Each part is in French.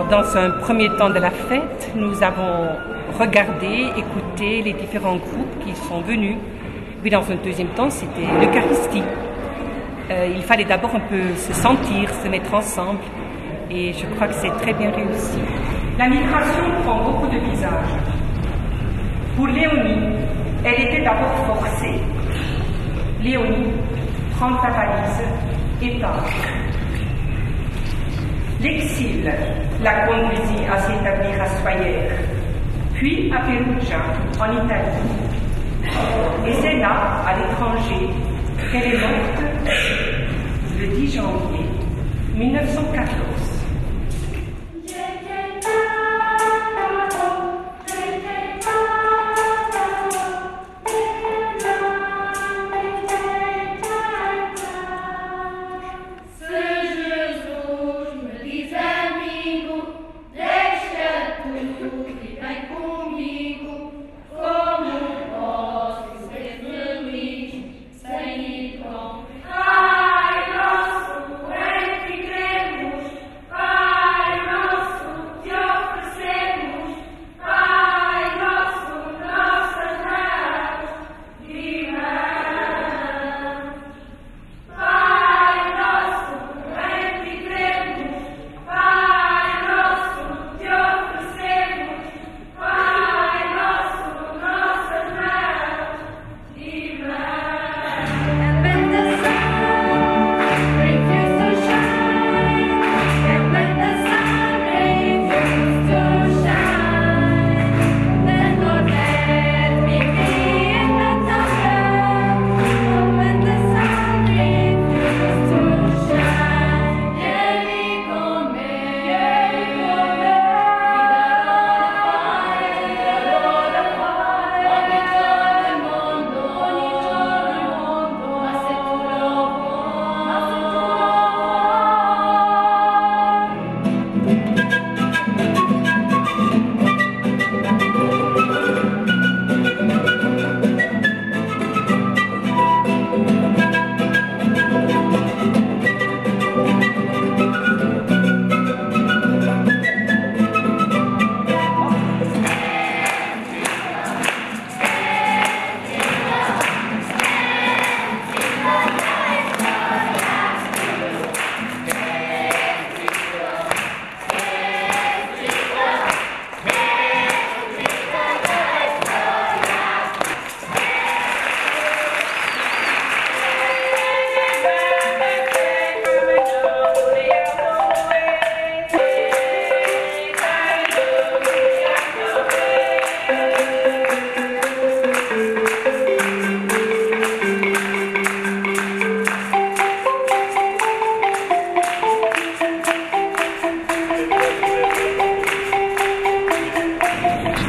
Dans un premier temps de la fête, nous avons regardé, écouté les différents groupes qui sont venus. Puis dans un deuxième temps, c'était l'Eucharistie. Il fallait d'abord un peu se sentir, se mettre ensemble, et je crois que c'est très bien réussi. La migration prend beaucoup de visages. Pour Léonie, elle était d'abord forcée. Léonie prend sa valise et part. L'exil la conduisit à s'établir à Soyères, puis à Perugia, en Italie. Et c'est là, à l'étranger, qu'elle est morte le 10 janvier 1914.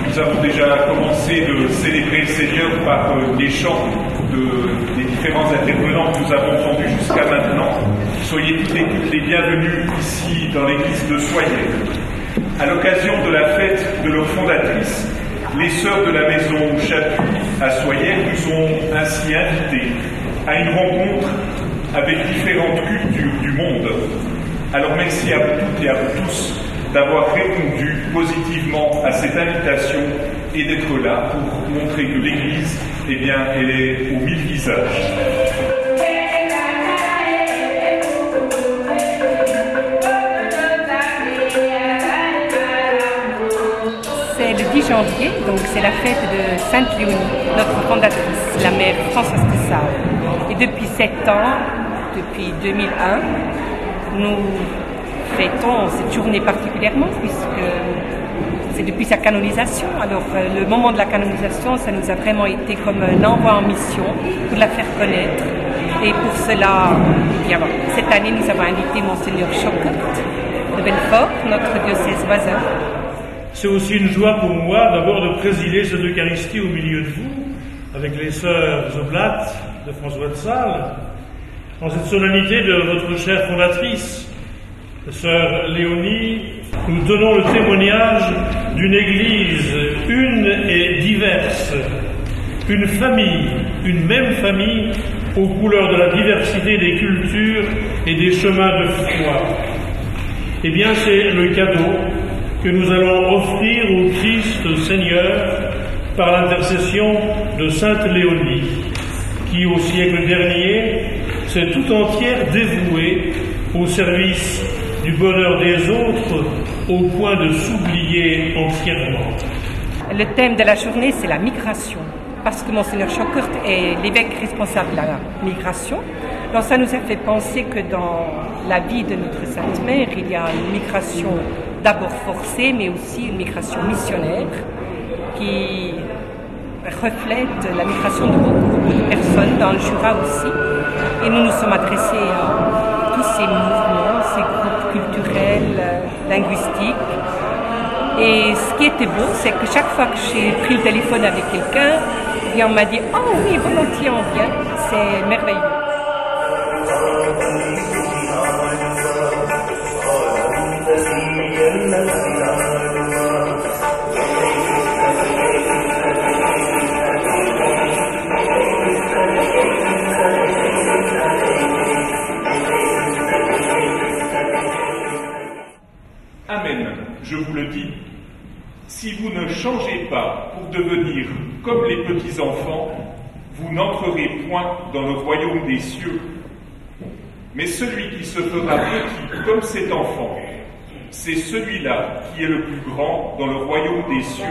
Nous avons déjà commencé de célébrer le Seigneur par des chants des différents intervenants que nous avons entendus jusqu'à maintenant. Soyez toutes et toutes les bienvenus ici dans l'église de Soyères. À l'occasion de la fête de leur fondatrice, les sœurs de la maison Chapuis à Soyères nous ont ainsi invités à une rencontre avec différentes cultures du monde. Alors merci à vous toutes et à vous tous d'avoir répondu positivement à cette invitation et d'être là pour montrer que l'Église, eh bien, elle est aux 1000 visages. C'est le 10 janvier, donc c'est la fête de Sainte Léonie, notre fondatrice, la mère Françoise de Sales. Et depuis 7 ans, depuis 2001, nous fêtons cette journée particulièrement puisque c'est depuis sa canonisation. Alors le moment de la canonisation, ça nous a vraiment été comme un envoi en mission pour la faire connaître. Et pour cela, eh bien, cette année, nous avons invité Monseigneur Chocotte de Belfort, notre diocèse voisin. C'est aussi une joie pour moi d'abord de présider cette Eucharistie au milieu de vous, avec les sœurs Oblates de François de Sales, en cette solennité de votre chère fondatrice, sœur Léonie. Nous donnons le témoignage d'une Église une et diverse, une famille, une même famille, aux couleurs de la diversité des cultures et des chemins de foi. Eh bien, c'est le cadeau que nous allons offrir au Christ Seigneur par l'intercession de Sainte Léonie, qui au siècle dernier s'est tout entière dévouée au service du bonheur des autres au point de s'oublier entièrement. Le thème de la journée, c'est la migration, parce que Monseigneur Chaucourt est l'évêque responsable de la migration. Donc ça nous a fait penser que dans la vie de notre Sainte Mère, il y a une migration d'abord forcée, mais aussi une migration missionnaire qui reflète la migration de beaucoup de personnes, dans le Jura aussi. Et nous nous sommes adressés à tous ces mouvements, ces groupes culturels, linguistiques. Et ce qui était beau, c'est que chaque fois que j'ai pris le téléphone avec quelqu'un, on m'a dit « Oh oui, volontiers, on vient ». C'est merveilleux. Amen, je vous le dis, si vous ne changez pas pour devenir comme les petits-enfants, vous n'entrerez point dans le royaume des cieux. Mais celui qui se fera petit comme cet enfant, c'est celui-là qui est le plus grand dans le royaume des cieux.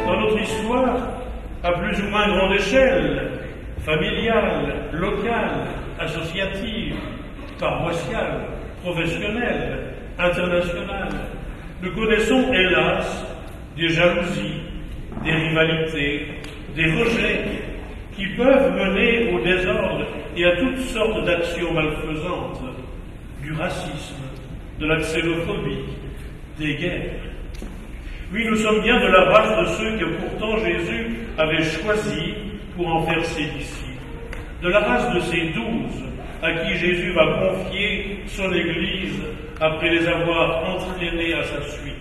Dans notre histoire, à plus ou moins grande échelle, familiale, locale, associative, paroissiale, professionnelle, internationale, nous connaissons hélas des jalousies, des rivalités, des rejets qui peuvent mener au désordre et à toutes sortes d'actions malfaisantes, du racisme, de la xénophobie, des guerres. Oui, nous sommes bien de la race de ceux que pourtant Jésus avait choisis pour en faire ses disciples, de la race de ces 12 à qui Jésus va confier son Église après les avoir entraînés à sa suite.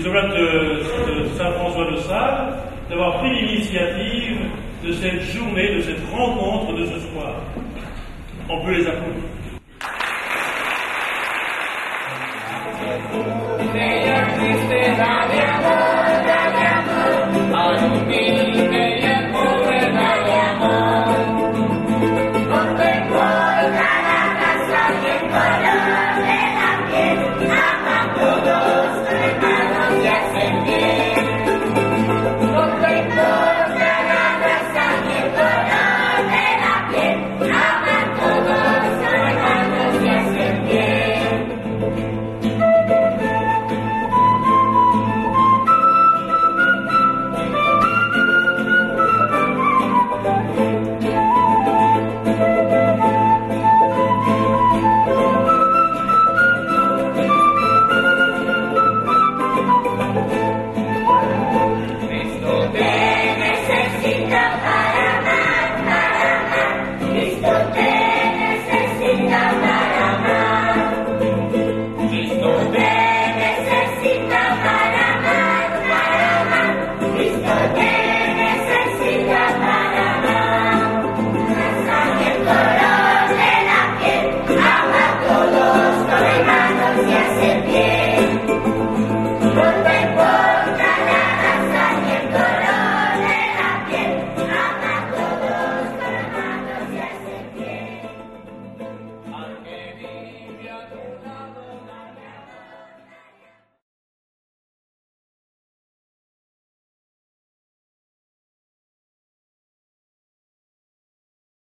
De Saint François de Sales d'avoir pris l'initiative de cette journée, de cette rencontre de ce soir. On peut les applaudir.